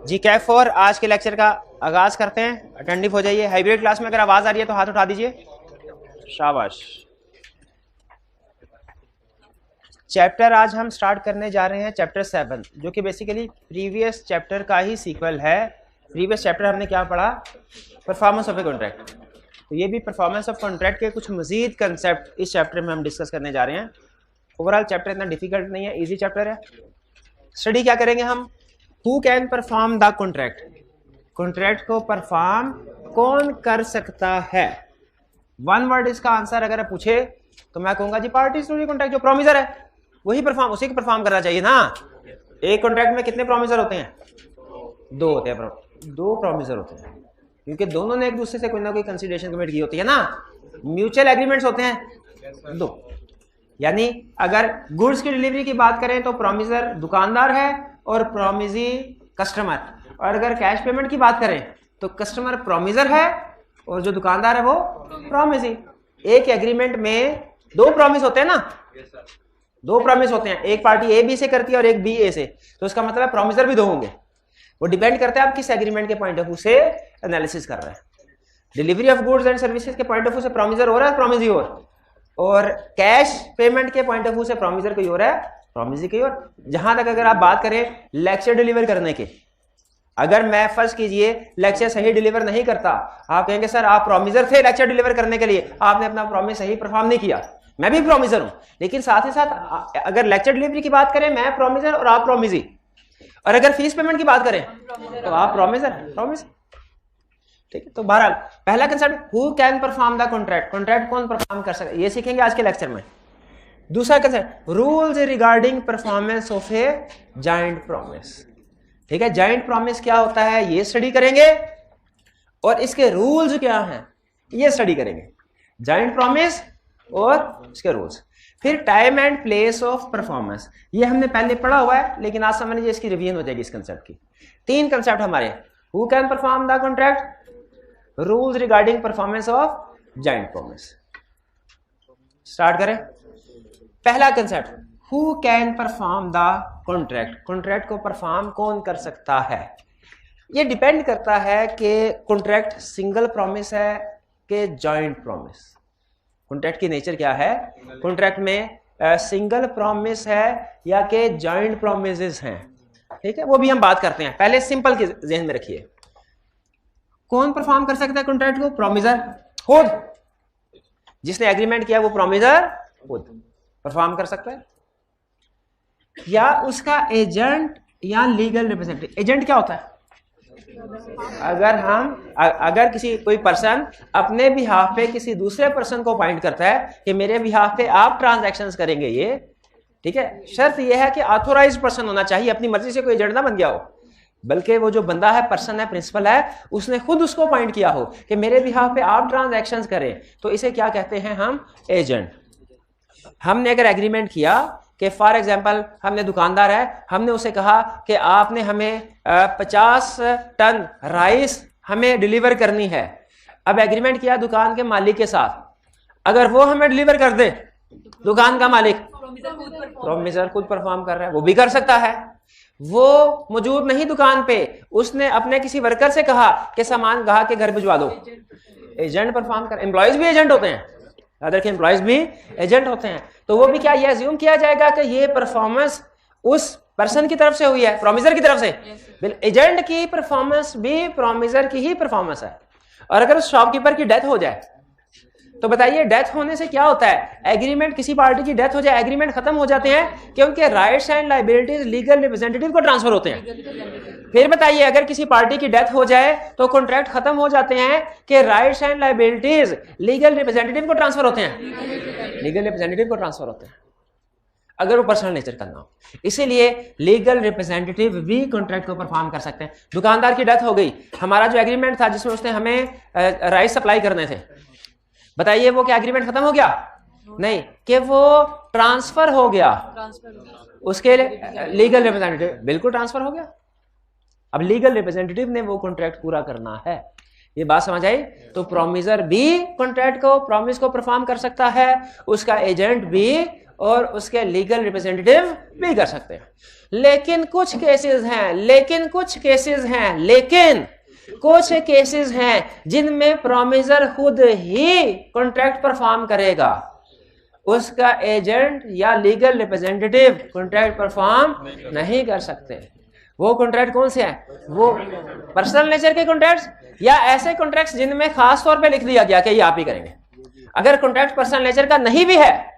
जी Kaif for आज के lecture का आगाज करते हैं। अटेंडिव हो जाइए। हाइब्रिड क्लास में अगर आवाज आ रही है तो हाथ उठा दीजिए। शाबाश। चैप्टर आज हम स्टार्ट करने जा रहे हैं चैप्टर 7, जो कि बेसिकली प्रीवियस चैप्टर का ही सीक्वल है। प्रीवियस चैप्टर हमने क्या पढ़ा? Performance of a contract. तो ये भी परफॉर्मेंस ऑफ कॉन्ट्रैक्ट के कुछ मजीद कंसेप्ट इस चैप्टर में हम डिस्कस करने जा रहे हैं। ओवरऑल चैप्टर इतना डिफिकल्ट नहीं है, ईजी चैप्टर है। स्टडी क्या करेंगे हम? Who can perform the contract. Contract को परफॉर्म कौन कर सकता है? वन वर्ड इसका आंसर अगर पूछे तो मैं कहूंगा जी पार्टीज टू द कॉन्ट्रैक्ट, जो प्रोमिसर है वही परफॉर्म, उसी को परफॉर्म करना चाहिए ना। एक कॉन्ट्रैक्ट में कितने प्रोमिसर होते हैं? दो होते हैं। दो प्रोमिसर होते हैं क्योंकि दोनों ने एक दूसरे से कोई ना कोई कंसीडरेशन कमिट की होती है ना। म्यूचुअल एग्रीमेंट्स होते हैं दो। यानी अगर गुड्स की डिलीवरी की बात करें तो प्रोमिसर दुकानदार है और प्रोमिजी कस्टमर, और अगर कैश पेमेंट की बात करें तो कस्टमर प्रोमिसर है और जो दुकानदार है वो प्रोमिजी। एक एग्रीमेंट में दो प्रॉमिस होते हैं ना, दो प्रॉमिस होते हैं। एक पार्टी ए बी से करती है और एक बी ए से, तो इसका मतलब है प्रोमिसर भी दो होंगे। वो डिपेंड करता है आप किस एग्रीमेंट के पॉइंट ऑफ व्यू से एनालिसिस कर रहे हैं। Delivery of goods and services के पॉइंट ऑफ व्यू से प्रोमिसर हो रहा है, प्रोमिजी और कैश पेमेंट के पॉइंट ऑफ व्यू से प्रोमिसर कोई और है, प्रोमिजी कोई और। जहां तक अगर आप बात करें लेक्चर डिलीवर करने के, अगर मैं फर्ज कीजिए लेक्चर सही डिलीवर नहीं करता, आप कहेंगे सर आप प्रोमिसर थे लेक्चर डिलीवर करने के लिए, आपने अपना प्रॉमिस सही परफॉर्म नहीं किया। मैं भी प्रोमिसर हूं, लेकिन साथ ही साथ अगर लेक्चर डिलीवरी की बात करें मैं प्रोमिसर और आप प्रोमिजी, और अगर फीस पेमेंट की बात करें तो आप प्रोमिसर। ठीक है, तो बहरहाल पहला concept who can perform the contract. Contract कौन परफॉर्म कर सकता है, ये सीखेंगे आज के लेक्चर में। दूसरा concept rules regarding performance of a joint promise. ठीक है, जॉइंट प्रॉमिस क्या होता है ये स्टडी करेंगे, और इसके रूल्स क्या हैं ये स्टडी करेंगे। जॉइंट प्रॉमिस और इसके रूल्स। फिर time and place of performance, ये हमने पहले पढ़ा हुआ है लेकिन आज समझ लीजिए इसकी रिवीजन हो जाएगी इस कंसेप्ट की। तीन कंसेप्ट हमारे, who can perform the contract, rules regarding performance of joint promise. Start करें। पहला concept who can perform the contract. Contract को परफॉर्म कौन कर सकता है? ये डिपेंड करता है कि कॉन्ट्रैक्ट सिंगल प्रॉमिस है कि जॉइंट प्रॉमिस। कॉन्ट्रैक्ट की नेचर क्या है, कॉन्ट्रैक्ट में सिंगल प्रॉमिस है या कि जॉइंट प्रॉमिसेस हैं। ठीक है, वो भी हम बात करते हैं। पहले सिंपल के ज़हन में रखिए, कौन परफॉर्म कर सकता है कॉन्ट्रैक्ट को? प्रोमिसर खुद, जिसने एग्रीमेंट किया वो प्रोमिसर खुद परफॉर्म कर सकता है, या उसका एजेंट या लीगल रिप्रेजेंटेटिव। एजेंट क्या होता है? अगर किसी कोई पर्सन अपने बिहाफ पे किसी दूसरे पर्सन को अपॉइंट करता है कि मेरे बिहाफ पे आप ट्रांजैक्शंस करेंगे ये, ठीक है, शर्त यह है कि ऑथोराइज्ड पर्सन होना चाहिए, अपनी मर्जी से कोई एजेंट ना बन गया हो, बल्कि वो जो बंदा है, पर्सन है, प्रिंसिपल है, उसने खुद उसको अपॉइंट किया हो कि मेरे बिहाफ पे आप ट्रांजैक्शंस करें, तो इसे क्या कहते हैं हम? एजेंट। हमने अगर एग्रीमेंट किया कि फॉर एग्जांपल हमने दुकानदार है, हमने उसे कहा कि आपने हमें 50 टन राइस हमें डिलीवर करनी है। अब एग्रीमेंट किया दुकान के मालिक के साथ, अगर वो हमें डिलीवर कर दे, दुकान का मालिक प्रोमिसर खुद परफॉर्म कर रहा है, वो भी कर सकता है। वो मौजूद नहीं दुकान पे, उसने अपने किसी वर्कर से कहा कि सामान ग्राहक के घर भिजवा दो, एजेंट परफॉर्म कर। एम्प्लॉयज भी एजेंट होते हैं, अदर के एम्प्लॉयज भी एजेंट होते हैं। तो वो भी क्या ये अज्यूम किया जाएगा कि ये परफॉर्मेंस उस पर्सन की तरफ से हुई है, प्रोमिसर की तरफ से। एजेंट की परफॉर्मेंस भी प्रोमिसर की ही परफॉर्मेंस है। और अगर उस शॉपकीपर की डेथ हो जाए तो बताइए डेथ होने से क्या होता है? एग्रीमेंट, किसी पार्टी की डेथ हो जाए, एग्रीमेंट खत्म हो जाते हैं कि उनके rights and liabilities legal representative को ट्रांसफर होते हैं। फिर बताइए अगर किसी पार्टी की डेथ हो जाए तो कॉन्ट्रैक्ट खत्म हो जाते हैं कि rights and liabilities legal representative को ट्रांसफर होते हैं, लीगल रिप्रेजेंटेटिव को ट्रांसफर होते हैं, अगर वो पर्सनल नेचर का ना हो। इसीलिए लीगल रिप्रेजेंटेटिव भी कॉन्ट्रैक्ट को परफॉर्म कर सकते हैं। दुकानदार की डेथ हो गई, हमारा जो एग्रीमेंट था जिसमें उसने हमें राइस सप्लाई करने थे, बताइए वो क्या एग्रीमेंट खत्म हो गया? नहीं, कि वो ट्रांसफर हो गया, उसके लीगल रिप्रेजेंटेटिव बिल्कुल ट्रांसफर हो गया। अब लीगल रिप्रेजेंटेटिव ने वो कॉन्ट्रैक्ट पूरा करना है। ये बात समझ आई? तो प्रोमिसर भी कॉन्ट्रैक्ट को, प्रॉमिस को परफॉर्म कर सकता है, उसका एजेंट भी और उसके लीगल रिप्रेजेंटेटिव भी कर सकते हैं। लेकिन कुछ केसेस हैं जिनमें प्रोमिसर खुद ही कॉन्ट्रैक्ट परफॉर्म करेगा, उसका एजेंट या लीगल रिप्रेजेंटेटिव कॉन्ट्रैक्ट परफॉर्म नहीं कर सकते। वो कॉन्ट्रैक्ट कौन से हैं? वो पर्सनल नेचर के कॉन्ट्रैक्ट्स या ऐसे कॉन्ट्रैक्ट्स जिनमें खास तौर पे लिख दिया गया कि ये आप ही करेंगे। अगर कॉन्ट्रैक्ट पर्सनल नेचर का नहीं भी है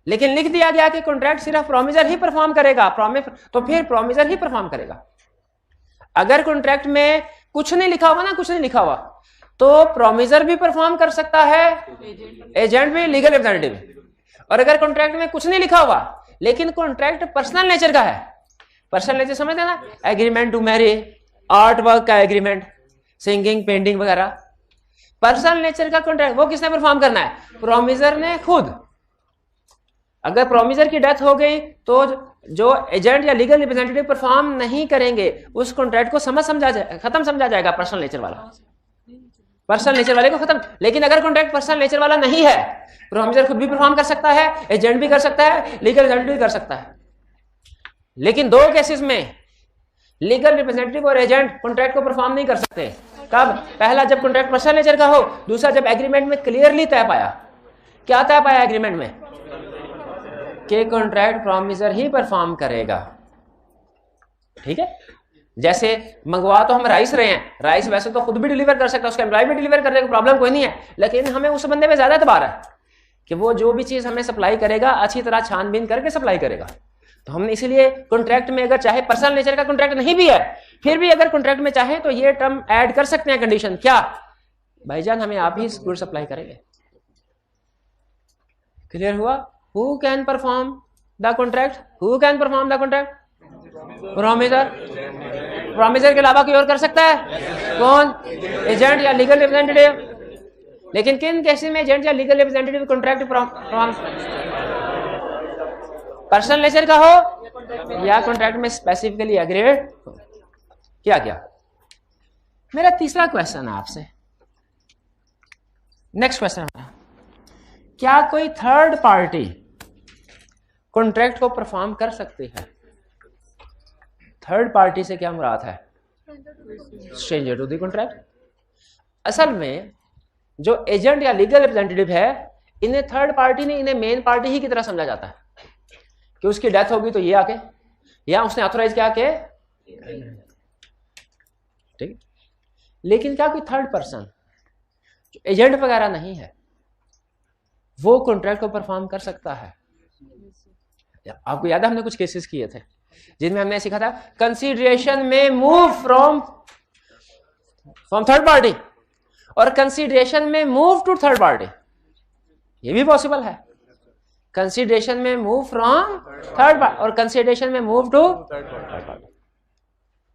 लेकिन लिख दिया गया कि कॉन्ट्रैक्ट सिर्फ प्रोमिसर ही परफॉर्म करेगा, तो फिर प्रोमिसर ही परफॉर्म करेगा। अगर कॉन्ट्रैक्ट में कुछ नहीं लिखा हुआ तो प्रोमिसर भी परफॉर्म कर सकता है, एजेंट भी, लीगल रिप्रेजेंटेटिव भी। और अगर कॉन्ट्रैक्ट में कुछ नहीं लिखा हुआ लेकिन कॉन्ट्रैक्ट पर्सनल नेचर का है, पर्सनल नेचर समझते हैं ना, agreement to marry, art work का एग्रीमेंट, सिंगिंग, पेंटिंग वगैरह, पर्सनल नेचर का कॉन्ट्रैक्ट वो किसने परफॉर्म करना है? प्रोमिसर ने खुद। अगर प्रोमिसर की डेथ हो गई तो जो एजेंट या लीगल रिप्रेजेंटेटिव परफॉर्म नहीं करेंगे उस कॉन्ट्रैक्ट को खत्म समझा जाएगा, पर्सनल नेचर वाले को खत्म। लेकिन अगर कॉन्ट्रैक्ट पर्सनल नेचर वाला नहीं है, प्रोमिसर खुद भी परफॉर्म कर सकता है, एजेंट भी कर सकता है, लीगल रिप्रेजेंटेटिव भी कर सकता है। लेकिन दो केसेस में लीगल रिप्रेजेंटेटिव और एजेंट कॉन्ट्रैक्ट को परफॉर्म नहीं कर सकते। कब? पहला जब कॉन्ट्रैक्ट पर्सनल नेचर का हो, दूसरा जब एग्रीमेंट में क्लियरली तय पाया। क्या तय पाया एग्रीमेंट में? कि कॉन्ट्रैक्ट प्रॉमिसर ही परफॉर्म करेगा। ठीक है, जैसे मंगवा तो हम राइस रहे हैं, राइस वैसे तो खुद भी डिलीवर कर सकता है, उसका एम्प्लॉय भी डिलीवर कर देगा, प्रॉब्लम कोई नहीं है, लेकिन हमें उस बंदे पे ज्यादा एतबार है कि वो जो भी चीज हमें सप्लाई करेगा अच्छी तरह छानबीन करके सप्लाई करेगा। तो हमने इसीलिए कॉन्ट्रैक्ट में अगर चाहे पर्सनल नेचर का कॉन्ट्रैक्ट नहीं भी है, फिर भी अगर कॉन्ट्रैक्ट में चाहे तो ये टर्म ऐड कर सकते हैं कंडीशन। क्या? भाईजान हमें आप ही गुड सप्लाई करेंगे। क्लियर हुआ? Who can perform the contract? Who can perform the contract? Promisor. Promisor के अलावा कोई और कर सकता है? कौन? एजेंट या लीगल रिप्रेजेंटेटिव। लेकिन किन केसेस में एजेंट या legal representative contract personal nature का हो या कॉन्ट्रैक्ट में स्पेसिफिकली एग्रीड किया गया। मेरा तीसरा क्वेश्चन है आपसे, नेक्स्ट क्वेश्चन, क्या कोई थर्ड पार्टी कॉन्ट्रैक्ट को परफॉर्म कर सकती है? थर्ड पार्टी से क्या मुराद है? Stranger to the contract. असल में जो एजेंट या लीगल रिप्रेजेंटेटिव है, इन्हें थर्ड पार्टी ने, इन्हें मेन पार्टी ही की तरह समझा जाता है कि उसकी डेथ होगी तो ये आके, या उसने ऑथोराइज किया के, ठीक। लेकिन क्या कोई थर्ड पर्सन जो एजेंट वगैरह नहीं है वो कॉन्ट्रैक्ट को परफॉर्म कर सकता है? आपको याद है हमने कुछ केसेस किए थे जिनमें हमने सीखा था कंसीडरेशन में मूव फ्रॉम थर्ड पार्टी और कंसीडरेशन में मूव टू थर्ड पार्टी। ये भी पॉसिबल है, कंसीडरेशन में मूव फ्रॉम थर्ड पार्टी और कंसीडरेशन में मूव टू थर्ड पार्टी।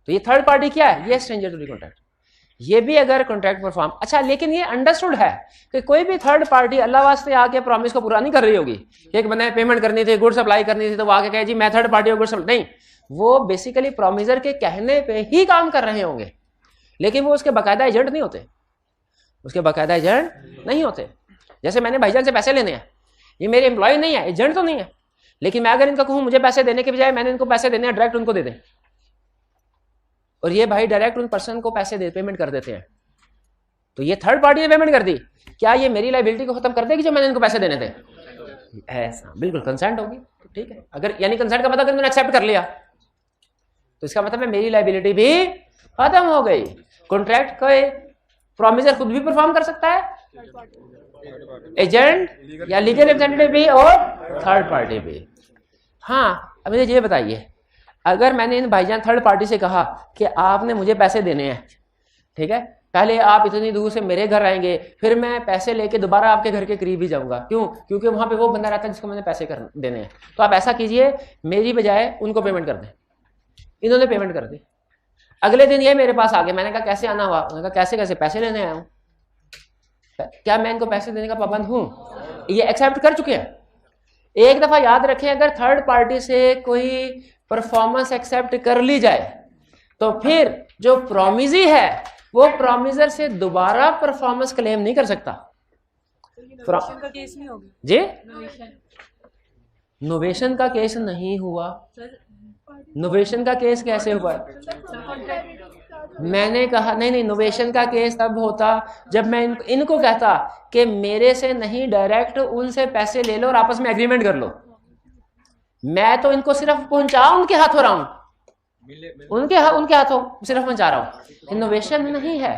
तो ये थर्ड पार्टी क्या है? ये स्ट्रेंजर टू द कॉन्ट्रैक्ट। ये भी अगर कॉन्ट्रैक्ट परफॉर्म, अच्छा लेकिन ये अंडरस्टूड है कि कोई भी थर्ड पार्टी अल्लाह वास्ते आके प्रॉमिस को पूरा नहीं कर रही होगी। एक बंदे पेमेंट करनी थी, गुड सप्लाई करनी थी, तो वो आके कहे जी मैं थर्ड पार्टी हूं, गुड सप्लाई नहीं, वो बेसिकली प्रॉमिसर के कहने पे ही काम कर रहे होंगे, लेकिन वो उसके बाकायदा एजेंट नहीं होते, उसके बाकायदा एजेंट नहीं होते। जैसे मैंने भाईजान से पैसे लेने हैं, ये मेरे एम्प्लॉय नहीं है, एजेंट तो नहीं है, लेकिन मैं अगर इनको कहूं मुझे पैसे देने के बजाय मैंने इनको पैसे देने हैं, डायरेक्ट उनको दे दें, और ये भाई डायरेक्ट उन पर्सन को पैसे दे पेमेंट कर देते हैं, तो ये थर्ड पार्टी ने पेमेंट कर दी, क्या ये मेरी लायबिलिटी को खत्म कर देगी जो मैंने इनको पैसे देने थे? ऐसा बिल्कुल, कंसेंट होगी तो ठीक है। अगर यानी कंसेंट का मतलब उन्होंने एक्सेप्ट कर लिया तो इसका मतलब है मेरी लायबिलिटी भी खत्म हो गई। कॉन्ट्रैक्ट को प्रॉमिसर खुद भी परफॉर्म कर सकता है, एजेंट या लीगल रिप्रेजेंटेटिव भी और थर्ड पार्टी भी। हाँ, अब मुझे ये बताइए, अगर मैंने इन भाईजान थर्ड पार्टी से कहा कि आपने मुझे पैसे देने हैं, ठीक है, पहले आप इतनी दूर से मेरे घर आएंगे, फिर मैं पैसे लेके दोबारा आपके घर के करीब ही जाऊंगा, क्यों? क्योंकि वहां पे वो बंदा रहता है जिसको मैंने पैसे देने हैं, तो आप ऐसा कीजिए मेरी बजाय उनको पेमेंट कर दें। इन्होंने पेमेंट कर दी, अगले दिन ये मेरे पास आ गए, मैंने कहा कैसे आना हुआ? उन्होंने कहा कैसे कैसे, पैसे लेने आया हूँ। क्या मैं इनको पैसे देने का पाबंद हूँ? ये एक्सेप्ट कर चुके हैं। एक दफा याद रखें, अगर थर्ड पार्टी से कोई परफॉर्मेंस एक्सेप्ट कर ली जाए तो फिर जो प्रॉमिसी है वो प्रॉमिसर से दोबारा परफॉर्मेंस क्लेम नहीं कर सकता। का केस नहीं होगा जी नोवेशन नोवेशन का केस नहीं हुआ। नोवेशन का केस कैसे हुआ? मैंने कहा नहीं, नोवेशन का केस तब होता जब मैं इनको कहता कि मेरे से नहीं, डायरेक्ट उनसे पैसे ले लो और आपस में एग्रीमेंट कर लो। मैं तो इनको सिर्फ पहुंचा उनके हाथों रहा हूं, उनके हाथों सिर्फ पहुंचा रहा हूं। इनोवेशन नहीं है।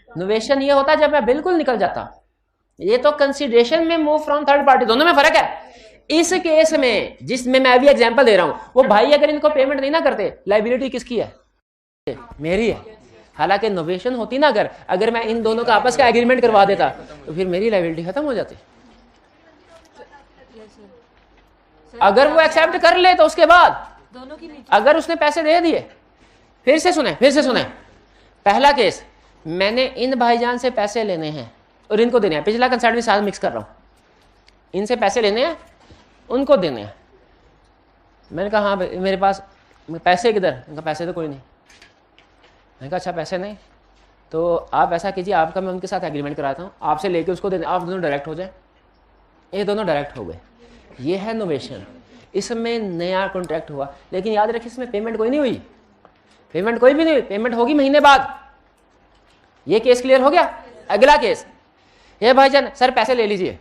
इनोवेशन ये होता जब मैं बिल्कुल निकल जाता। ये तो कंसीडरेशन में मूव फ्रॉम थर्ड पार्टी, दोनों में फर्क है। इस केस में जिसमें मैं अभी एग्जांपल दे रहा हूं, वो भाई अगर इनको पेमेंट नहीं ना करते, लायबिलिटी किसकी है? मेरी है। हालांकि इनोवेशन होती ना, अगर मैं इन दोनों का आपस का एग्रीमेंट करवा देता तो फिर मेरी लायबिलिटी खत्म हो जाती। अगर वो एक्सेप्ट कर ले तो उसके बाद दोनों की नहीं अगर उसने पैसे दे दिए, फिर से सुने पहला केस, मैंने इन भाईजान से पैसे लेने हैं और इनको देने हैं। पिछला कंसेप्ट भी साथ मिक्स कर रहा हूं। इनसे पैसे लेने हैं, उनको देने हैं। मैंने कहा हाँ मेरे पास पैसे किधर? इनका पैसे तो कोई नहीं। मैंने कहा अच्छा पैसे नहीं तो आप ऐसा कीजिए, आपका मैं उनके साथ एग्रीमेंट कराता हूँ, आपसे लेके उसको देने, आप दोनों डायरेक्ट हो जाए। ये दोनों डायरेक्ट हो गए। ये है नोवेशन। इसमें नया कॉन्ट्रैक्ट हुआ, लेकिन याद रखिए इसमें पेमेंट कोई नहीं हुई। पेमेंट कोई भी नहीं हुई, पेमेंट होगी महीने बाद। ये केस क्लियर हो गया। अगला केस, ये भाईजान सर पैसे ले लीजिए,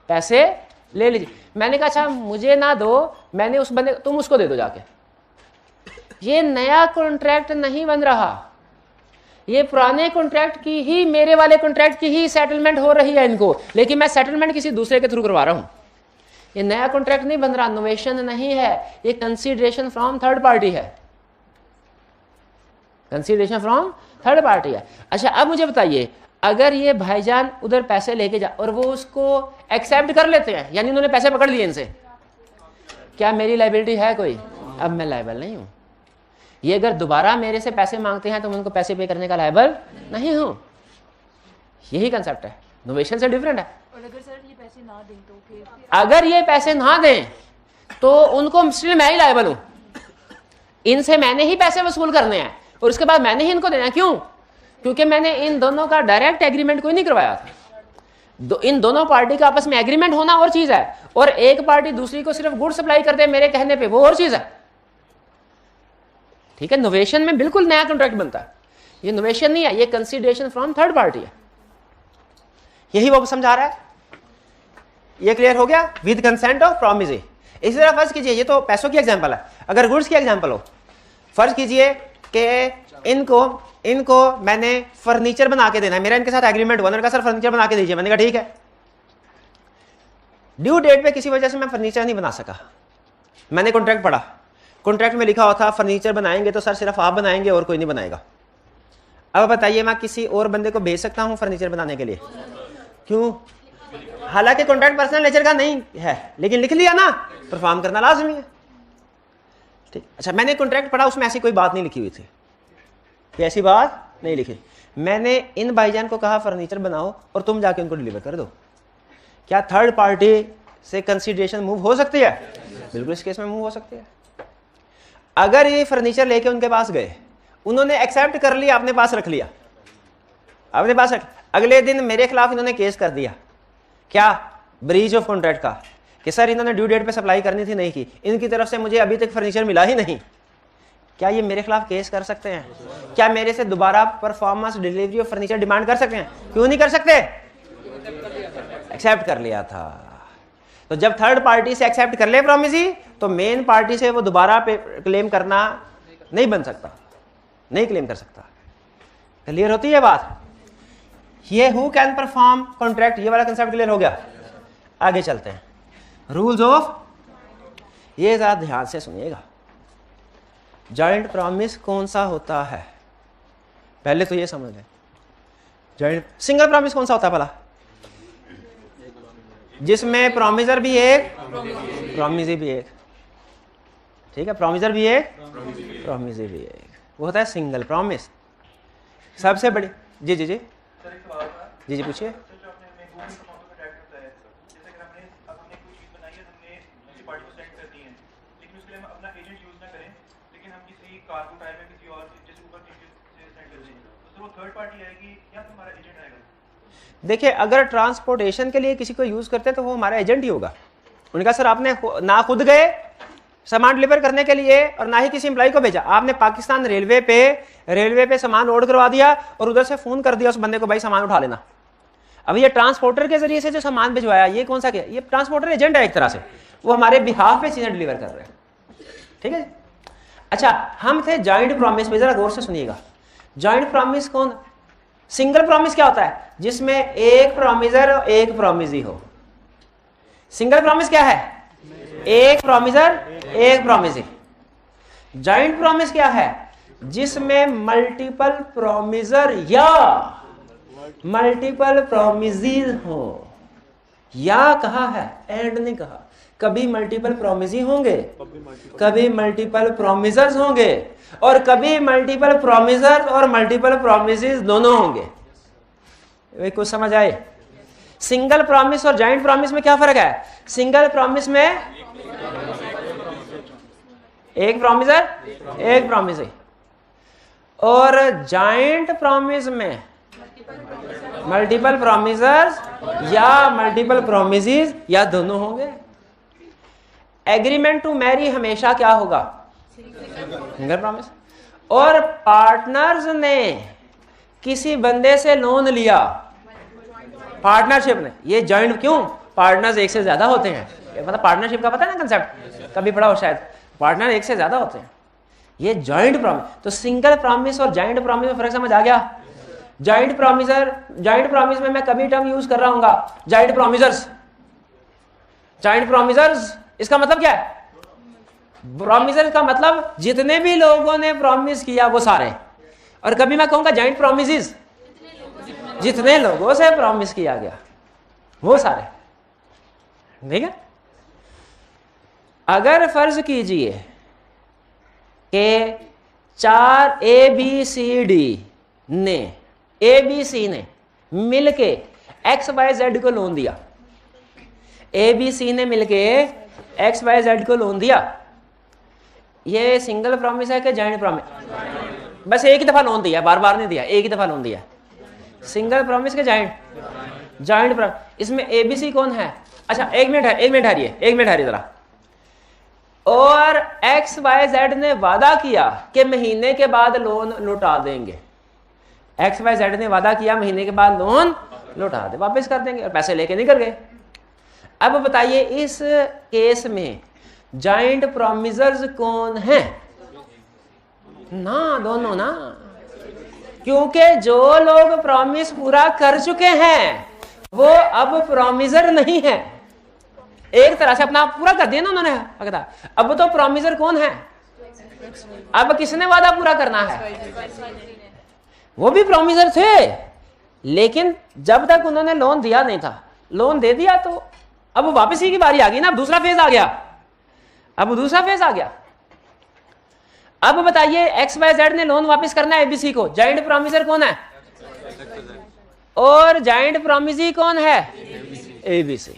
पैसे ले लीजिए। मैंने कहा अच्छा मुझे ना दो, मैंने उस बंदे, तुम उसको दे दो जाके। ये नया कॉन्ट्रैक्ट नहीं बन रहा, ये पुराने कॉन्ट्रैक्ट की ही, मेरे वाले कॉन्ट्रैक्ट की ही सेटलमेंट हो रही है इनको, लेकिन मैं सेटलमेंट किसी दूसरे के थ्रू करवा रहा हूं। ये नया कॉन्ट्रैक्ट नहीं बन रहा, इनोवेशन नहीं है, ये कंसीडरेशन फ्रॉम थर्ड पार्टी है। कंसीडरेशन फ्रॉम थर्ड पार्टी है। अच्छा अब मुझे बताइए, अगर ये भाईजान उधर पैसे लेके जा और वो उसको एक्सेप्ट कर लेते हैं, यानी उन्होंने पैसे पकड़ लिए इनसे, क्या मेरी लायबिलिटी है कोई? अब मैं लायबल नहीं हूं। ये अगर दोबारा मेरे से पैसे मांगते हैं तो मैं उनको पैसे पे करने का लायबल नहीं हूं। यही कंसेप्ट है, इनोवेशन से डिफरेंट है। और अगर सर ये पैसे ना दें तो फिर अगर ये पैसे ना दें तो उनको स्टिल मैं ही लायबल हूं। इनसे मैंने ही पैसे वसूल करने हैं और उसके बाद मैंने ही इनको देना है। क्यों? क्योंकि मैंने इन दोनों का डायरेक्ट एग्रीमेंट कोई नहीं करवाया था। इन दोनों पार्टी का आपस में एग्रीमेंट होना और चीज है, और एक पार्टी दूसरी को सिर्फ गुड सप्लाई कर दे मेरे कहने पे, वो और चीज है। ठीक है, इनोवेशन में बिल्कुल नया कॉन्ट्रैक्ट बनता है। ये इनोवेशन नहीं है, ये कंसीडरेशन फ्रॉम थर्ड पार्टी है। यही वो समझा रहा है। ये क्लियर हो गया? With consent of promise. इसी तरह फर्ज कीजिए, ये तो पैसों की एग्जांपल है, अगर गुड्स की एग्जांपल हो, फर्ज कीजिए कि इनको मैंने फर्नीचर बना के देना है, मेरा इनके साथ एग्रीमेंट हुआ, मैंने कहा सर फर्नीचर बना के दीजिए। मैंने कहा ठीक है। ड्यू डेट पे किसी वजह से मैं फर्नीचर नहीं बना सका, मैंने कॉन्ट्रैक्ट पढ़ा, कॉन्ट्रैक्ट में लिखा हुआ था फर्नीचर बनाएंगे तो सर सिर्फ आप बनाएंगे और कोई नहीं बनाएगा। अब बताइए मैं किसी और बंदे को भेज सकता हूं फर्नीचर बनाने के लिए? क्यों? हालांकि कॉन्ट्रैक्ट पर्सनल नेचर का नहीं है, लेकिन लिख लिया ना, परफॉर्म करना लाजमी है। ठीक। अच्छा मैंने कॉन्ट्रैक्ट पढ़ा, उसमें ऐसी कोई बात नहीं लिखी हुई थी, कोई ऐसी बात नहीं लिखी। मैंने इन भाईजान को कहा फर्नीचर बनाओ और तुम जाके उनको डिलीवर कर दो। क्या थर्ड पार्टी से कंसीडरेशन मूव हो सकती है? बिल्कुल इस केस में मूव हो सकती है। अगर ये फर्नीचर लेके उनके पास गए, उन्होंने एक्सेप्ट कर लिया, अपने पास रख लिया, अपने पास रख, अगले दिन मेरे खिलाफ इन्होंने केस कर दिया, क्या? ब्रीच ऑफ कॉन्ट्रैक्ट का, कि सर इन्होंने ड्यू डेट पे सप्लाई करनी थी, नहीं की, इनकी तरफ से मुझे अभी तक फर्नीचर मिला ही नहीं। क्या ये मेरे खिलाफ केस कर सकते हैं? क्या मेरे से दोबारा performance delivery of furniture demand कर सकते हैं? क्यों नहीं कर सकते? एक्सेप्ट कर लिया था। तो जब थर्ड पार्टी से एक्सेप्ट कर ले प्रॉमिस ही, तो मेन पार्टी से वो दोबारा क्लेम करना नहीं बन सकता, नहीं क्लेम कर सकता। क्लियर होती है बात? ये हु कैन परफॉर्म कॉन्ट्रैक्ट, ये वाला कंसेप्ट क्लियर हो गया। आगे चलते हैं, रूल्स ऑफ, ये जरा ध्यान से सुनिएगा। जॉइंट प्रॉमिस कौन सा होता है? पहले तो ये समझ लें, जॉइंट सिंगल प्रॉमिस कौन सा होता है भला? जिसमें प्रॉमिसर भी एक, प्रॉमिसी भी एक। ठीक है, प्रॉमिसर भी एक, प्रॉमिसी भी एक, वो होता है सिंगल प्रॉमिस। सबसे बड़ी, जी जी जी जी जी पूछिए। तो वो थर्ड पार्टी आएगी या फिर हमारा एजेंट आएगा? देखिए, अगर ट्रांसपोर्टेशन के लिए किसी को यूज करते हैं तो वो हमारा एजेंट ही होगा। उनका सर आपने ना खुद गए सामान डिलीवर करने के लिए और ना ही किसी एम्प्लॉय को भेजा, आपने पाकिस्तान रेलवे पे सामान लोड करवा दिया और उधर से फोन कर दिया उस बंदे को, भाई सामान उठा लेना। अब ये ट्रांसपोर्टर के जरिए से जो सामान भिजवाया, ये कौन सा क्या, ये ट्रांसपोर्टर एजेंट है एक तरह से, वो हमारे बिहाफ पे चीजें डिलीवर कर रहे हैं। ठीक है। अच्छा, हम थे जॉइंट प्रॉमिस में, जरा गौर से सुनिएगा। जॉइंट प्रॉमिस कौन, सिंगल प्रॉमिस क्या होता है, जिसमें एक प्रॉमिसर और एक प्रॉमिसी हो। सिंगल प्रॉमिस क्या है, एक प्रॉमिसर एक प्रॉमिसी। जॉइंट प्रॉमिस क्या है, जिसमें मल्टीपल प्रॉमिसर या मल्टीपल प्रॉमिसीज हो। या कहा है, एंड नहीं कहा। कभी मल्टीपल प्रॉमिसी होंगे, कभी मल्टीपल प्रॉमिसर्स होंगे, और कभी मल्टीपल प्रॉमिसर्स और मल्टीपल प्रॉमिसीज दोनों होंगे। वे कुछ समझ आए? सिंगल प्रॉमिस और जॉइंट प्रॉमिस में क्या फर्क है? सिंगल प्रॉमिस में एक प्रॉमिसर एक प्रॉमिसी, और जॉइंट प्रॉमिस में मल्टीपल प्रॉमिसर्स या मल्टीपल प्रॉमिसीज या दोनों होंगे। एग्रीमेंट टू मैरी हमेशा क्या होगा, सिंगल प्रॉमिस। और पार्टनर्स ने किसी बंदे से लोन लिया, पार्टनरशिप ने, ये जॉइंट, क्यों, पार्टनर्स एक से ज्यादा होते हैं, मतलब पार्टनरशिप का पता है ना कंसेप्ट, कभी पढ़ा हो शायद, पार्टनर एक से ज्यादा होते हैं, ये जॉइंट प्रॉमिस। तो सिंगल प्रॉमिस और जॉइंट प्रॉमिस में फर्क समझ आ गया? जॉइंट प्रॉमिस में मैं कभी टर्म यूज कर रहा हूँ जॉइंट प्रॉमिसर्स, इसका मतलब क्या है, प्रॉमिसर्स का मतलब जितने भी लोगों ने प्रॉमिस किया वो सारे, और कभी मैं कहूंगा जॉइंट प्रॉमिसेस, जितने लोगों से प्रॉमिस किया गया वो सारे। ठीक है। अगर फर्ज कीजिए कि 4 ABC ने मिलके XYZ को लोन दिया, ABC ने मिलके XYZ को लोन दिया, ये सिंगल प्रॉमिस है कि जॉइंट प्रॉमिस? बस एक ही दफा लोन दिया, बार बार नहीं दिया, एक ही दफा लोन दिया। सिंगल प्रॉमिस के जॉइंट प्रॉमिस। इसमें ABC कौन है? अच्छा, एक मिनट हारिए जरा। और XYZ ने वादा किया कि महीने के बाद लोन लौटा देंगे, XYZ ने वादा किया महीने के बाद लोन लौटा दे, वापस कर देंगे, और पैसे लेके निकल गए। अब बताइए इस केस में जॉइंट प्रॉमिसर्स कौन है? ना, दोनों ना, क्योंकि जो लोग प्रॉमिस पूरा कर चुके हैं वो अब प्रॉमिसर नहीं है, एक तरह से अपना पूरा कर दिया ना उन्होंने। अब तो प्रॉमिसर कौन है? अब किसने वादा पूरा करना है? वो भी प्रॉमिसर थे, लेकिन जब तक उन्होंने लोन दिया नहीं था, लोन दे दिया तो अब वापस ही की बारी आ गई ना, अब दूसरा फेज आ गया। अब बताइए XYZ ने लोन वापस करना है ABC को, जॉइंट प्रॉमिसर कौन है? और जॉइंट प्रॉमिसी कौन है? ABC,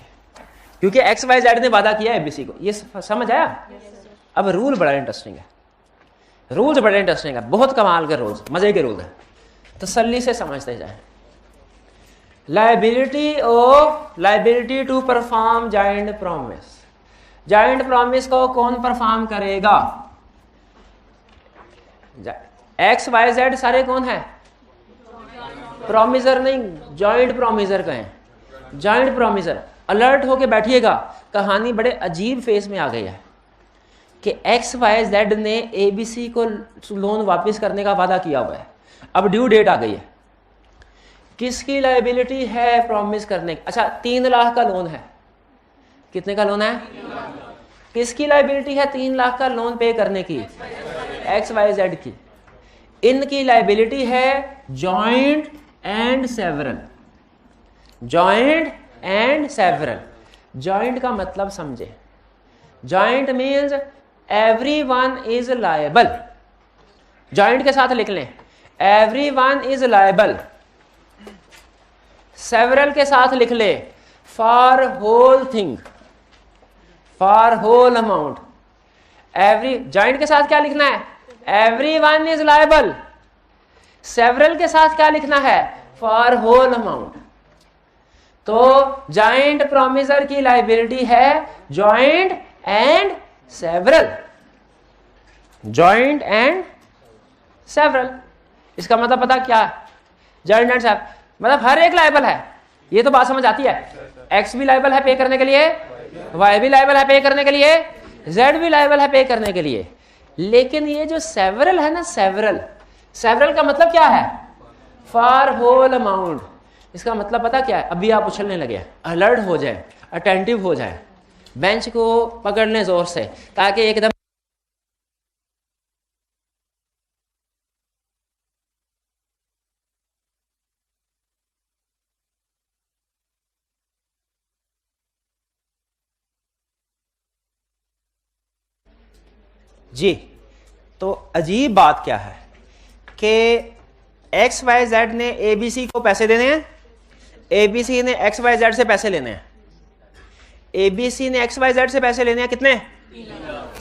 क्योंकि XYZ ने वादा किया ABC को। ये समझ आया? अब रूल बड़ा इंटरेस्टिंग है, बहुत कमाल के रूल्स, मजे के रूल है, तसल्ली से समझते जाए। Liability to perform joint promise को कौन परफॉर्म करेगा? XYZ सारे कौन है? प्रॉमिसर नहीं, जॉइंट प्रॉमिसर कहें, जॉइंट प्रॉमिसर। अलर्ट होके बैठिएगा, कहानी बड़े अजीब फेस में आ गई है कि XYZ ने ABC को लोन वापस करने का वादा किया हुआ है, अब ड्यू डेट आ गई है, किसकी लायबिलिटी है प्रॉमिस करने की? अच्छा, 3 लाख का लोन है, कितने का लोन है? किसकी लायबिलिटी है 3 लाख का लोन पे करने की? XYZ की। इनकी लायबिलिटी है जॉइंट एंड सेवरल। जॉइंट का मतलब समझे, joint means everyone is liable. Joint के साथ लिख लें, एवरीवन इज लायबल। सेवरल के साथ लिख ले, for whole thing, for whole amount. Joint के साथ क्या लिखना है? Everyone is liable. सेवरल के साथ क्या लिखना है? For whole amount. तो जॉइंट प्रोमिसर की लायबिलिटी है joint and several, joint and several. इसका मतलब पता क्या है? जॉइंट एंड सेवरल मतलब हर एक लायबल है। ये तो बात समझ आती है। एक्स भी लायबल है पे करने के लिए, वाई भी लायबल है पे करने के लिए, जेड भी लायबल है पे करने के लिए। लेकिन ये जो सेवरल है ना, सेवरल, सेवरल का मतलब क्या है? For whole amount. इसका मतलब पता क्या है? अभी आप उछलने लगे, अलर्ट हो जाए, अटेंटिव हो जाए, बेंच को पकड़ लें जोर से, ताकि एकदम जी। तो अजीब बात क्या है कि एक्स वाई जेड ने ए बी सी को पैसे देने हैं, ए बी सी ने एक्स वाई जेड से पैसे लेने हैं, ए बी सी ने एक्स वाई जेड से पैसे लेने हैं। कितने?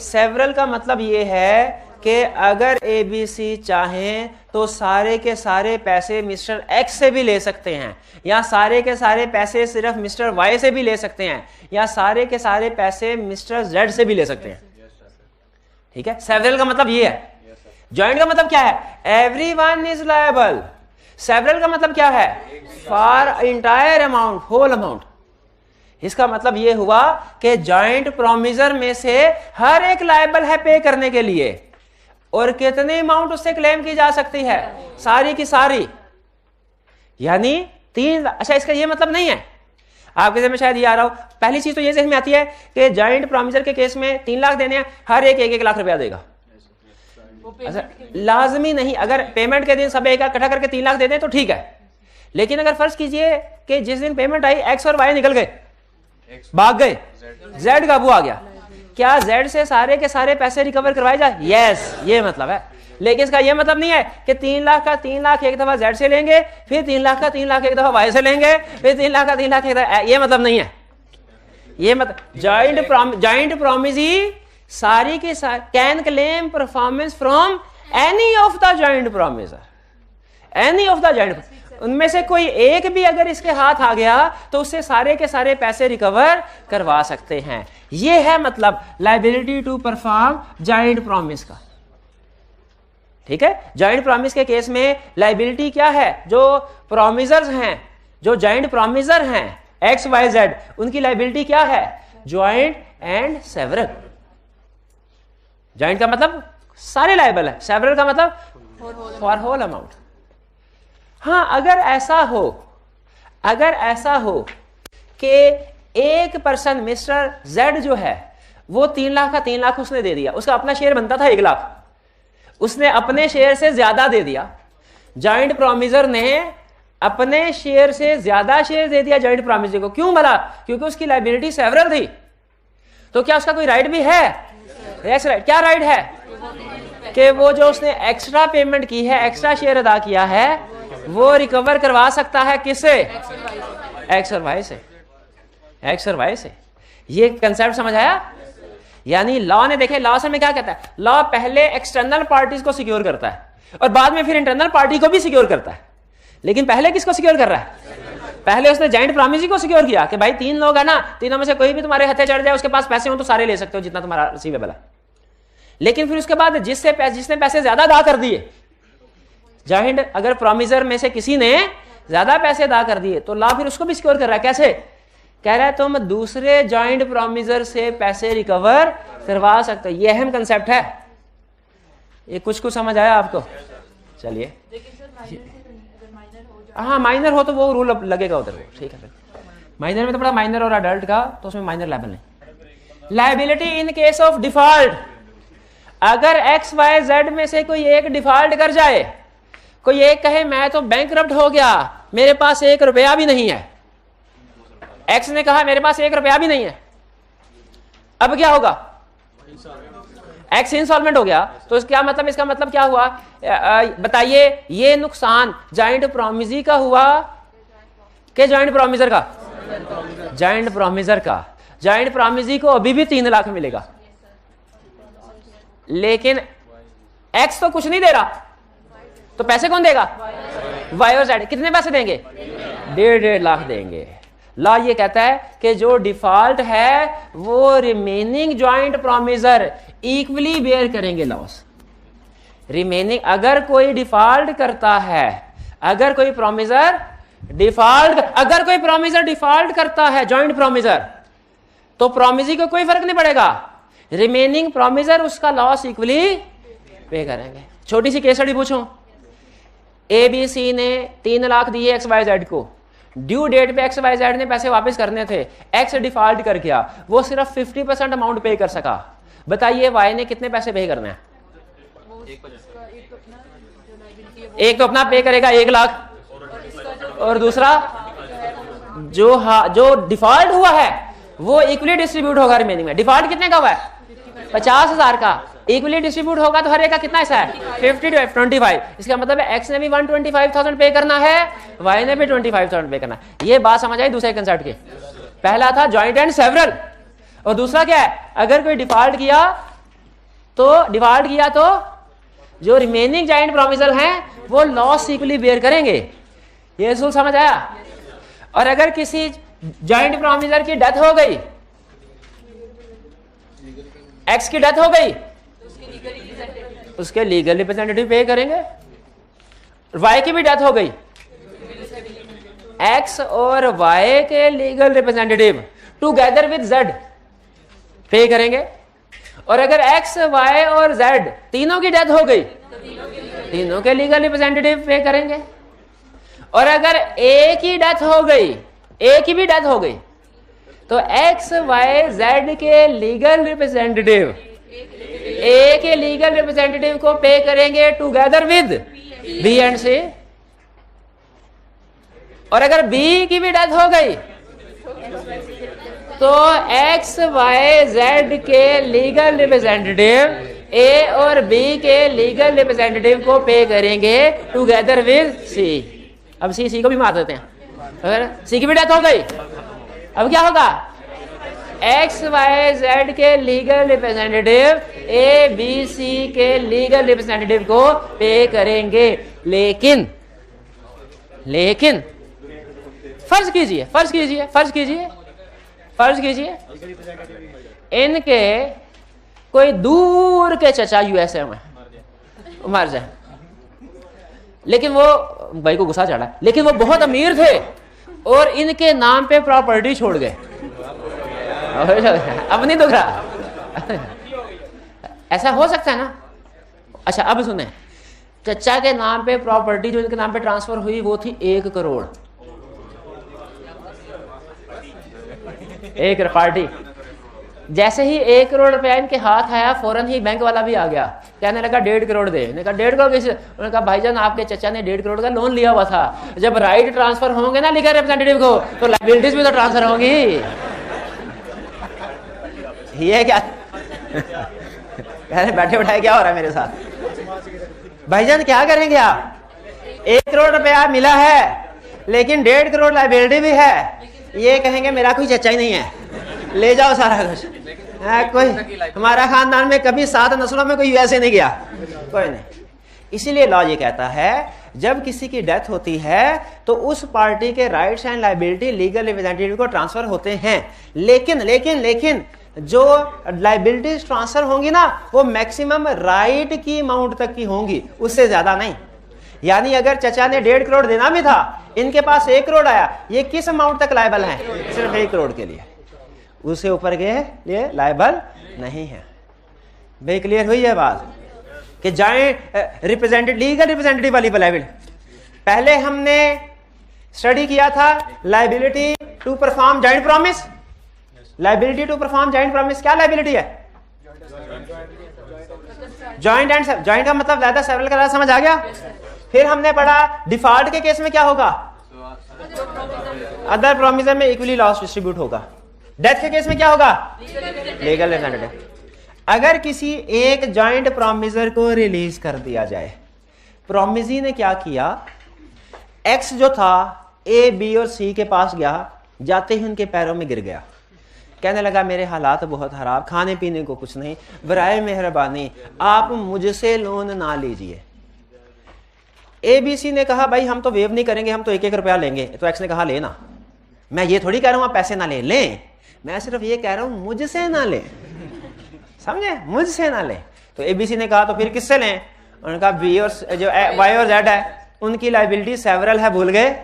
सेवरल का मतलब ये है कि अगर ए बी सी चाहें तो सारे के सारे पैसे मिस्टर एक्स से भी ले सकते हैं, या सारे के सारे पैसे सिर्फ मिस्टर वाई से भी ले सकते हैं, या सारे के सारे पैसे मिस्टर जेड से भी ले सकते हैं। ठीक है, सेवरल का मतलब ये है। जॉइंट का मतलब क्या है? Everyone is liable. सेवरल का मतलब क्या है? For entire amount, whole amount. इसका मतलब ये हुआ कि जॉइंट प्रोमिसर में से हर एक लायबल है पे करने के लिए, और कितने अमाउंट उससे क्लेम की जा सकती है? सारी की सारी, यानी 3। अच्छा, इसका ये मतलब नहीं है, आपके में शायद ये आ रहा हो। पहली चीज तो ये समझ में आती है कि जॉइंट प्रोमिसर के केस में 3 लाख देने हैं, हर एक 1-1 लाख रुपया देगा। अच्छा, लाजमी नहीं। अगर पेमेंट के दिन सब एक इकट्ठा करके 3 लाख दे दें तो ठीक है, लेकिन अगर फर्ज कीजिए कि जिस दिन पेमेंट आई एक्स और वाई निकल गए, भाग गए, जेड काबू आ गया, क्या जेड से सारे के सारे पैसे रिकवर करवाए जाए? यस, ये मतलब है। लेकिन इसका ये मतलब नहीं है कि 3 लाख का 3 लाख एक दफा जेड से लेंगे, फिर 3 लाख का 3 लाख एक दफा वाई से लेंगे, फिर 3 लाख का 3 लाख एक दफा, ये मतलब नहीं है। ये मतलब जॉइंट प्रोमिसी सारी की सारी can claim performance from any of the joint promisor, any of the joint. उनमें से कोई एक भी अगर इसके हाथ आ गया तो उससे सारे के सारे पैसे रिकवर करवा सकते हैं। ये है मतलब liability to perform joint promise का। ठीक है, जॉइंट प्रॉमिस के केस में लायबिलिटी क्या है? जो प्रॉमिसर्स हैं, जो जॉइंट प्रॉमिसर हैं एक्स वाई जेड, उनकी लायबिलिटी क्या है? Joint and several. जॉइंट का मतलब सारे लायबल है, सेवरल का मतलब फॉर होल अमाउंट। हाँ, अगर ऐसा हो कि एक पर्सन मिस्टर जेड जो है वो 3 लाख का 3 लाख उसने दे दिया, उसका अपना शेयर बनता था 1 लाख, उसने अपने शेयर से ज्यादा दे दिया, जॉइंट प्रोमिसर ने अपने शेयर से ज्यादा शेयर दे दिया जॉइंट प्रोमिसर को। क्यों भला? क्योंकि उसकी लायबिलिटी सेवरल थी। तो क्या उसका कोई राइट भी है? Yes right. क्या राइट है? कि वो जो उसने एक्स्ट्रा पेमेंट की है, एक्स्ट्रा शेयर अदा किया है, वो रिकवर करवा सकता है किससे? एक्स और वाई से, एक्स और वाई से। ये कंसेप्ट समझ आया? यानी लॉ ने, देखे लॉ से में क्या कहता है? लॉ पहले एक्सटर्नल पार्टीज को सिक्योर करता है और बाद में फिर इंटरनल पार्टी को भी सिक्योर करता है। लेकिन पहले किसको सिक्योर कर रहा है? पहले उसने जॉइंट प्रोमिसी को सिक्योर किया कि भाई 3 लोग है ना, तीनों में से कोई भी तुम्हारे हथे चढ़ जाए, उसके पास पैसे हो तो सारे ले सकते हो जितना तुम्हारा रिसीवेबल है। लेकिन फिर उसके बाद जिसने पैसे ज्यादा अदा कर दिए, जॉइंट अगर प्रोमिसर में से किसी ने ज्यादा पैसे अदा कर दिए तो लॉ फिर उसको भी सिक्योर कर रहा है। कैसे? कह रहा है तुम दूसरे जॉइंट प्रोमिसर से पैसे रिकवर करवा सकते हो। ये अहम कंसेप्ट है। ये कुछ समझ आया आपको? चलिए, हाँ माइनर हो तो वो रूल लगेगा उधर, ठीक है। माइनर में तो पड़ा माइनर और अडल्ट का, तो उसमें माइनर लायबल नहीं। Liability in case of default, अगर एक्स वाई जेड में से कोई एक डिफॉल्ट कर जाए, कोई एक कहे मैं तो बैंकरप्ट हो गया, मेरे पास 1 रुपया भी नहीं है, एक्स ने कहा मेरे पास 1 रुपया भी नहीं है, अब क्या होगा? एक्स इंसॉल्वेंट हो गया। तो क्या मतलब? इसका मतलब क्या हुआ बताइए? ये नुकसान जॉइंट प्रोमिसी का हुआ कि जॉइंट प्रोमिसर का? जॉइंट प्रोमिसर का। जॉइंट प्रोमिसी को अभी भी 3 लाख मिलेगा, लेकिन एक्स तो कुछ नहीं दे रहा, तो पैसे कौन देगा? वाई और जेड। कितने पैसे देंगे? 1.5 लाख देंगे। लॉ ये कहता है कि जो डिफॉल्ट है वो remaining joint promisor equally bear करेंगे लॉस। रिमेनिंग अगर कोई डिफॉल्ट करता है, अगर कोई प्रॉमिसर डिफॉल्ट करता है ज्वाइंट प्रॉमिसर, तो प्रॉमिसी को कोई फर्क नहीं पड़ेगा, रिमेनिंग प्रॉमिसर उसका लॉस इक्वली पे करेंगे। छोटी सी केस स्टडी पूछूं, ए बी सी ने 3 लाख दिए एक्स वाई जेड को, ड्यू डेट पे एक्स वाई जेड ने पैसे वापस करने थे, एक्स डिफॉल्ट कर गया, वो सिर्फ 50% अमाउंट पे कर सका। बताइए वाई ने कितने पैसे पे करने हैं? एक तो अपना पे करेगा 1 लाख, और दूसरा जो डिफॉल्ट हुआ है वो इक्वली डिस्ट्रीब्यूट होगा रिमेनिंग में। डिफॉल्ट कितने का हुआ है? 50,000 का, इक्वली डिस्ट्रीब्यूट होगा तो हर एक का कितना हिस्सा है? 50/25। इसका मतलब है एक्स ने भी 125,000 पे करना है, वाई ने भी 25,000 पे करना है। ये बात समझ आई दूसरे कंसेप्ट के? पहला था जॉइंट एंड सेवरल, और दूसरा क्या है? अगर कोई डिफॉल्ट किया तो जो रिमेनिंग जॉइंट प्रॉमिसर हैं वो लॉस इक्वली बेयर करेंगे। ये रूल समझ आया? और अगर किसी जॉइंट प्रॉमिसर की डेथ हो गई, एक्स की डेथ हो गई, उसके लीगल रिप्रेजेंटेटिव पे करेंगे। वाई की भी डेथ हो गई, एक्स और वाई के legal representative together with Z पे करेंगे। और अगर एक्स वाई और जेड तीनों की डेथ हो गई, तीनों के लीगल रिप्रेजेंटेटिव पे करेंगे। और अगर ए की डेथ हो गई, ए की भी डेथ हो गई, तो एक्स वाई जेड के लीगल रिप्रेजेंटेटिव ए के लीगल रिप्रेजेंटेटिव को पे करेंगे टुगेदर विद बी एंड सी। और अगर बी की भी डेथ हो गई तो एक्स वाई जेड के लीगल रिप्रेजेंटेटिव ए और बी के लीगल रिप्रेजेंटेटिव को पे करेंगे टुगेदर विद सी। अब सी को भी मार देते हैं। अगर सी की भी डेथ हो गई, अब क्या होगा? एक्स वाई जेड के legal representative A B C के लीगल रिप्रेजेंटेटिव को पे करेंगे। लेकिन फर्ज कीजिए इनके कोई दूर के चचा यूएसए में मर जाए, लेकिन वो भाई को गुस्सा चढ़ा, लेकिन वो बहुत अमीर थे और इनके नाम पे प्रॉपर्टी छोड़ गए। अब नहीं दुख रहा? ऐसा हो सकता है ना? अच्छा अब सुने, चचा के नाम पे प्रॉपर्टी जो इनके नाम पे ट्रांसफर हुई वो थी 1 करोड़। 1 पार्टी जैसे ही 1 करोड़ रुपया इनके हाथ आया, फौरन ही बैंक वाला भी आ गया, कहने लगा 1.5 करोड़ दे। उन्होंने कहा 1.5 करोड़ किसे? उन्होंने कहा भाईजान आपके चचा ने 1.5 करोड़ का लोन लिया हुआ था, जब राइट ट्रांसफर होंगे ना लीगल रिप्रेजेंटेटिव को, तो लायबिलिटीज भी तो ट्रांसफर होंगी। ये क्या बैठे बैठाए क्या हो रहा है मेरे साथ? भाईजान क्या करेंगे आप? 1 करोड़ रुपया मिला है लेकिन 1.5 करोड़ लायबिलिटी भी है। ये कहेंगे मेरा कोई चचा ही नहीं है, ले जाओ सारा कुछ। कोई हमारा खानदान में कभी 7 नस्लों में कोई ऐसे नहीं गया, कोई नहीं। इसीलिए लॉ ये कहता है जब किसी की डेथ होती है तो उस पार्टी के rights and liability legal representative को ट्रांसफर होते हैं। लेकिन जो लायबिलिटीज ट्रांसफर होंगी ना वो मैक्सिमम राइट की अमाउंट तक की होंगी, उससे ज्यादा नहीं। यानी अगर चचा ने 1.5 करोड़ देना भी था, इनके पास 1 करोड़ आया, ये किस अमाउंट तक लायबल है? सिर्फ 1 करोड़ के लिए, उससे ऊपर के लिए लायबल नहीं है। भाई क्लियर हुई है बात कि जॉइंट रिप्रेजेंटेटिव लीगल रिप्रेजेंटेटिव वाली लायबिलिटी पहले हमने स्टडी किया था। Liability to perform joint promise, liability to perform joint promise क्या लायबिलिटी है? जॉइंट एंड जॉइंट का मतलब ज्यादा सेवरल का समझ आ गया? फिर हमने पढ़ा डिफॉल्ट के केस में क्या होगा? अदर प्रॉमिसर में इक्वली लॉस डिस्ट्रीब्यूट होगा। डेथ के केस में क्या होगा? Legal representative. अगर किसी एक जॉइंट प्रॉमिसर को रिलीज कर दिया जाए, प्रॉमिसी ने क्या किया? एक्स जो था ए बी और सी के पास गया, जाते ही उनके पैरों में गिर गया, कहने लगा मेरे हालात बहुत खराब, खाने पीने को कुछ नहीं, बराए मेहरबानी आप मुझसे लोन ना लीजिए। ABC ने कहा भाई हम तो वेव नहीं करेंगे, हम तो 1-1 रुपया लेंगे, तो X ने कहा लेना। मैं ये थोड़ी कह रहा हूं आप पैसे ना लें, मैं सिर्फ ये कह रहा हूं मुझसे ना लें, समझे, मुझसे ना लें। तो ABC ने कहा तो फिर किससे लें? उन्होंने कहा B और जो Y और Z है उनकी लाइबिलिटी सेवरल है, भूल गए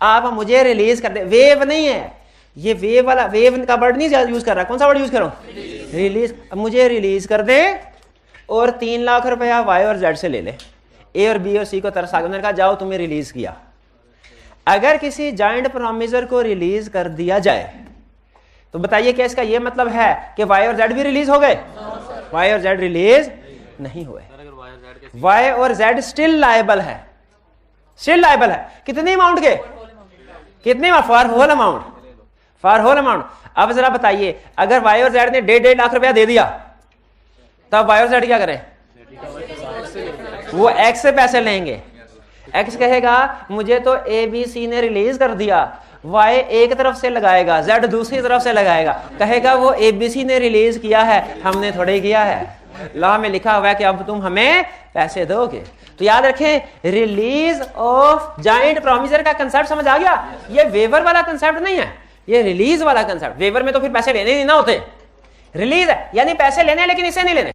आप, मुझे रिलीज कर दे। वेव नहीं है ये, वेव वाला, वेव का वर्ड नहीं यूज कर रहा, कौन सा वर्ड यूज करूं? रिलीज। मुझे रिलीज कर दे और 3 लाख रुपया Y और Z से ले ले। A और B और C को तरस आ गया, उन्होंने कहा जाओ तुम्हें रिलीज किया। अगर किसी जॉइंट प्रॉमिसर को रिलीज कर दिया जाए तो बताइए क्या इसका ये मतलब है कि Y और Z भी रिलीज हो गए? Y और Z रिलीज नहीं हुए। Y और Z स्टिल लायबल है, स्टिल लायबल है। कितने अमाउंट के? कितने? For whole amount, for whole amount. अब जरा बताइए अगर Y और Z ने 1.5 लाख रुपया दे दिया तब Y और Z क्या करें? वो X से पैसे लेंगे। X कहेगा मुझे तो ABC ने रिलीज कर दिया, Y एक तरफ से लगाएगा, Z दूसरी तरफ से लगाएगा, कहेगा वो ABC ने रिलीज किया है, हमने थोड़े किया है। लॉ में लिखा हुआ है कि अब तुम हमें पैसे दोगे। तो याद रखें रिलीज ऑफ जॉइंट प्रॉमिसर का कंसेप्ट समझ आ गया? ये वेवर वाला कंसेप्ट नहीं है, ये रिलीज वाला कंसेप्ट। वेवर में तो फिर पैसे लेने नहीं ना होते, रिलीज है यानी पैसे लेने लेकिन इसे नहीं लेने।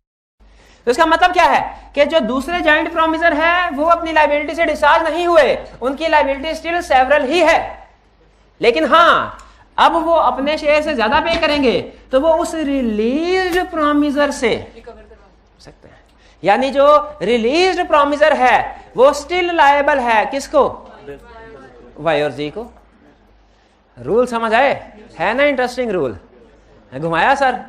तो इसका मतलब क्या है कि जो दूसरे जॉइंट प्रॉमिसर है वो अपनी लायबिलिटी से डिस्चार्ज नहीं हुए, उनकी लायबिलिटी स्टिल सेवरल ही है, लेकिन हाँ अब वो अपने शेयर से ज्यादा पे करेंगे तो वो उस रिलीज प्रॉमिसर से सकते हैं। यानी जो रिलीज्ड प्रॉमिसर है वो स्टिल लायबल है किसको? Y और Z को। रूल समझ आए? है ना इंटरेस्टिंग रूल? घुमाया सर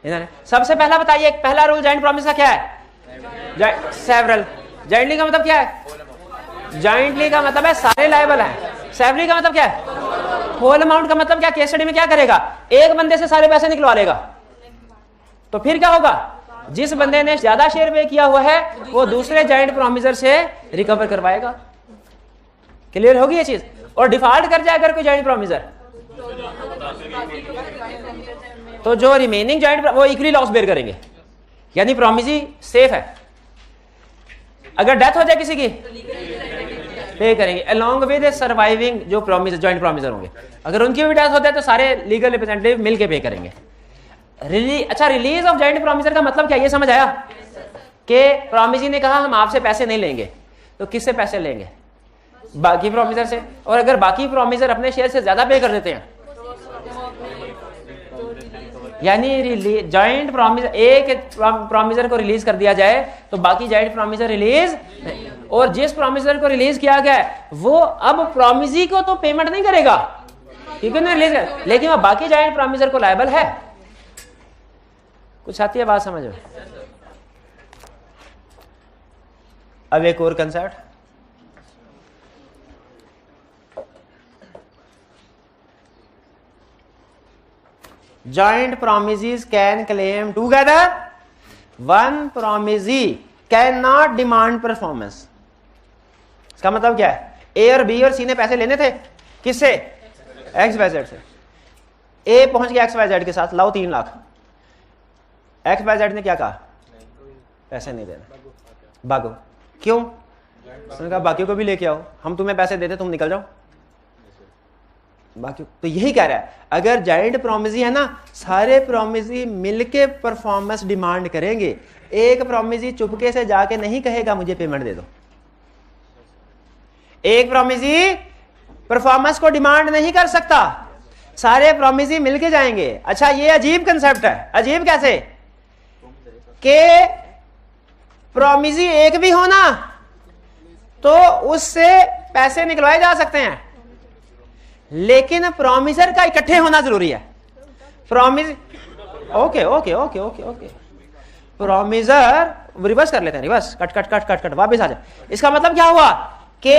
इन्होंने। सबसे पहला बताइए पहला रूल जॉइंट प्रॉमिस का क्या है? सेवरल। जॉइंटली का मतलब क्या है? जॉइंटली का मतलब है सारे लायबल हैं। सेवरली का मतलब क्या है? होल अमाउंट का मतलब क्या? केस स्टडी में क्या करेगा? एक बंदे से सारे पैसे निकलवा लेगा। तो फिर क्या होगा? जिस बंदे ने ज्यादा शेयर पे किया हुआ है वो दूसरे जॉइंट प्रॉमिसर से रिकवर करवाएगा। क्लियर होगी ये चीज? और डिफॉल्ट कर जाए अगर कोई जॉइंट प्रॉमिसर तो जो रिमेनिंग जॉइंट वो इक्वली लॉस बेयर करेंगे, यानी प्रॉमिसी सेफ है। अगर डेथ हो जाए किसी की पे करेंगे अलोंग विद सर्वाइविंग जो प्रॉमिस जॉइंट प्रॉमिसर होंगे। अगर उनकी भी डेथ हो जाए तो सारे लीगल रिप्रेजेंटेटिव मिलके पे करेंगे। अच्छा रिलीज ऑफ जॉइंट प्रॉमिसर का मतलब क्या? ये समझ आया कि प्रॉमिसी ने कहा हम आपसे पैसे नहीं लेंगे, तो किससे पैसे लेंगे? बाकी प्रॉमिसर से। और अगर बाकी प्रॉमिसर अपने शेयर से ज्यादा पे कर देते हैं यानी जॉइंट प्रॉमिसर एक प्रॉमिसर को रिलीज कर दिया जाए तो बाकी जॉइंट प्रॉमिसर रिलीज, और जिस प्रॉमिसर को रिलीज किया गया वो अब प्रॉमिसी को तो पेमेंट नहीं करेगा क्योंकि उन्होंने रिलीज कर, लेकिन वो बाकी जॉइंट प्रॉमिसर को लायबल है। कुछ आती है बात समझ में? अब एक और concept, joint promises can claim together, one promisee cannot demand performance। इसका मतलब क्या है? A और B और C ने पैसे लेने थे किससे? XYZ से। A पहुंच गया XYZ के साथ, लाओ 3 लाख। XYZ ने क्या कहा? पैसे नहीं देना, भागो। क्यों? उसने कहा बाकियों को भी लेके आओ, हम तुम्हें पैसे देते तुम निकल जाओ। बाकी तो यही कह रहा है अगर जॉइंट प्रॉमिसी है ना, सारे प्रॉमिसी मिलके परफॉर्मेंस डिमांड करेंगे, एक प्रॉमिसी चुपके से जाके नहीं कहेगा मुझे पेमेंट दे दो। एक प्रॉमिसी परफॉर्मेंस को डिमांड नहीं कर सकता, सारे प्रॉमिसी मिलके जाएंगे। अच्छा ये अजीब कंसेप्ट है। अजीब कैसे? कि प्रॉमिसी एक भी हो ना तो उससे पैसे निकलवाए जा सकते हैं, लेकिन प्रॉमिसर का इकट्ठे होना जरूरी है। Promise okay okay okay okay okay promiser reverse कर लेते हैं, reverse cut cut cut cut cut वापस आ जाए। इसका मतलब क्या हुआ कि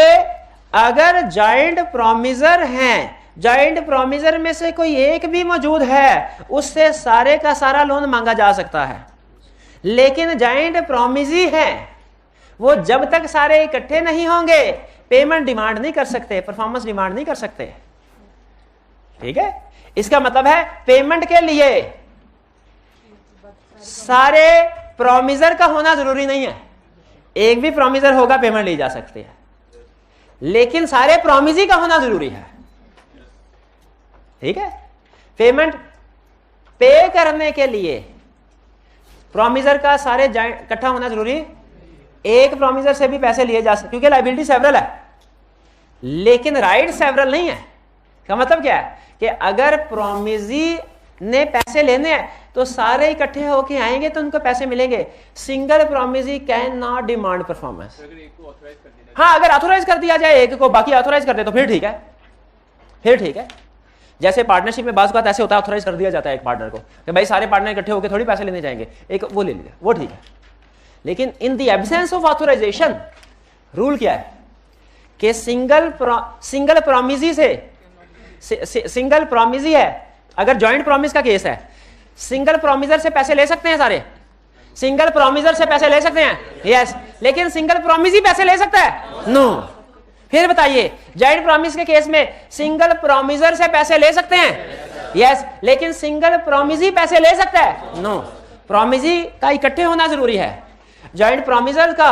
अगर जॉइंट प्रॉमिसर हैं, जॉइंट प्रॉमिसर में से कोई एक भी मौजूद है उससे सारे का सारा लोन मांगा जा सकता है, लेकिन जॉइंट प्रॉमिसी है वो जब तक सारे इकट्ठे नहीं होंगे पेमेंट डिमांड नहीं कर सकते, परफॉर्मेंस डिमांड नहीं कर सकते। ठीक है? इसका मतलब है पेमेंट के लिए सारे प्रॉमिसर का होना जरूरी नहीं है, एक भी प्रॉमिसर होगा पेमेंट ली जा सकती है। लेकिन सारे प्रॉमिजी का होना जरूरी है। ठीक है, पेमेंट पे करने के लिए प्रॉमिजर का सारे इकट्ठा होना जरूरी, एक प्रॉमिजर से भी पैसे लिए जा सकते क्योंकि लायबिलिटी सेवरल है लेकिन राइट सेवरल नहीं है। का मतलब क्या है कि अगर प्रॉमिजी ने पैसे लेने हैं तो सारे इकट्ठे होके आएंगे तो उनको पैसे मिलेंगे। Single promisee can not demand performance. हाँ, अगर ऑथोराइज कर दिया जाए एक को, बाकी ऑथोराइज कर दे तो फिर ठीक है, फिर ठीक है। जैसे पार्टनरशिप में बात ऐसे होता है, ऑथोराइज कर दिया जाता है एक पार्टनर को कि भाई सारे पार्टनर इकट्ठे होकर थोड़ी पैसे लेने जाएंगे, एक वो ले लिया, वो ठीक है। लेकिन in the absence of authorisation rule क्या है कि सिंगल प्रॉमिजी से सिंगल प्रॉमिजी है। अगर जॉइंट प्रॉमिस का केस है, सिंगल प्रॉमिजर से पैसे ले सकते हैं सारे, सिंगल प्रॉमिजर से पैसे ले सकते हैं, यस, लेकिन सिंगल प्रॉमिजी पैसे ले सकता है, नो। फिर बताइए, जॉइंट प्रॉमिस के केस में सिंगल प्रॉमिजर से पैसे ले सकते हैं, यस, लेकिन सिंगल प्रॉमिजी पैसे ले सकता है, नो। प्रॉमिजी का इकट्ठे होना जरूरी है, जॉइंट प्रॉमिजर का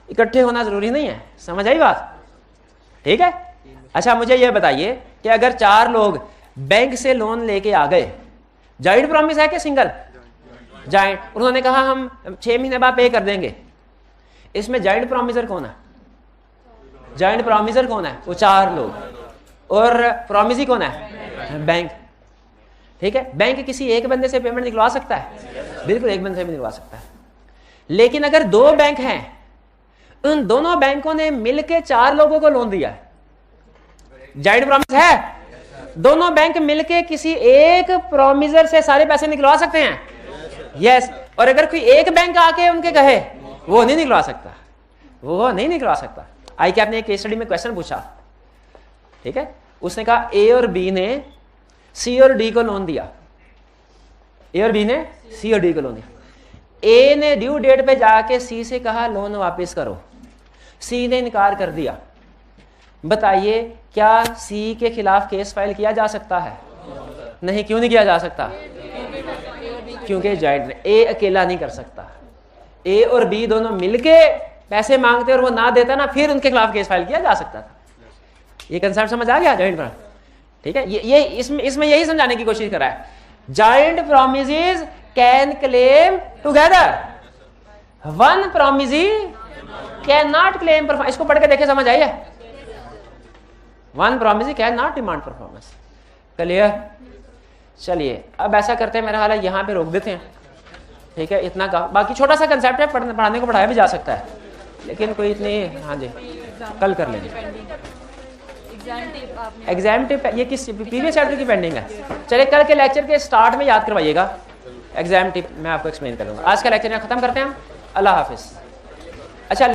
इकट्ठे होना जरूरी नहीं है। समझ आई बात? ठीक है। अच्छा, मुझे यह बताइए कि अगर 4 लोग बैंक से लोन लेके आ गए, जॉइंट प्रॉमिस है कि सिंगल? जॉइंट। उन्होंने कहा हम 6 महीने बाद पे कर देंगे, इसमें जॉइंट प्रॉमिसर कौन है? जॉइंट प्रॉमिसर कौन है? वो 4 लोग, और प्रॉमिसी कौन है? बैंक। ठीक है, बैंक किसी एक बंदे से पेमेंट निकलवा सकता है, बिल्कुल एक बंदे से भी निकलवा सकता है। लेकिन अगर 2 बैंक हैं, उन दोनों बैंकों ने मिलकर 4 लोगों को लोन दिया है, जॉइंट प्रॉमिस है, दोनों बैंक मिलके किसी एक प्रॉमिसर से सारे पैसे निकलवा सकते हैं, यस। और अगर कोई एक बैंक आके उनके कहे, वो नहीं निकलवा सकता, वो नहीं निकलवा सकता। आई कि आपने एक केस स्टडी में क्वेश्चन पूछा, ठीक है, उसने कहा ए और बी ने सी और डी को लोन दिया, ए और बी ने सी और डी को लोन दिया। ए ने ड्यू डेट पे जाके सी से कहा लोन वापस करो, सी ने इनकार कर दिया। बताइए, क्या सी के खिलाफ केस फाइल किया जा सकता है? नहीं। क्यों नहीं किया जा सकता? क्योंकि जॉइंट ने, ए अकेला नहीं कर सकता। ए और बी दोनों मिलके पैसे मांगते और वो ना देता ना, फिर उनके खिलाफ केस फाइल किया जा सकता था। ये कंसेप्ट समझ आ गया जॉइंट प्रॉमिस? ठीक है, ये इसमें यही समझाने की कोशिश कर रहा है। Joint promisees can claim together, one promisee can not claim performance. इसको पढ़ के देखे, समझ आई है? One promisee can not demand performance. Clear? चलिए, अब ऐसा करते हैं, मेरा हाल है यहाँ पे रोक देते हैं। ठीक है, इतना का बाकी छोटा सा कंसेप्ट है, पढ़ाने को पढ़ाया भी जा सकता है, लेकिन कोई इतनी, हाँ जी, कल कर लेंगे। एग्जाम टिप ये किस प्रीवियस चैप्टर की पेंडिंग है? चलिए, कल के लेक्चर के स्टार्ट में याद करवाइएगा एग्जाम टिप, मैं आपको एक्सप्लेन करूँगा। आज का लेक्चर यहाँ खत्म करते हैं, अल्लाह हाफिज। अच्छा।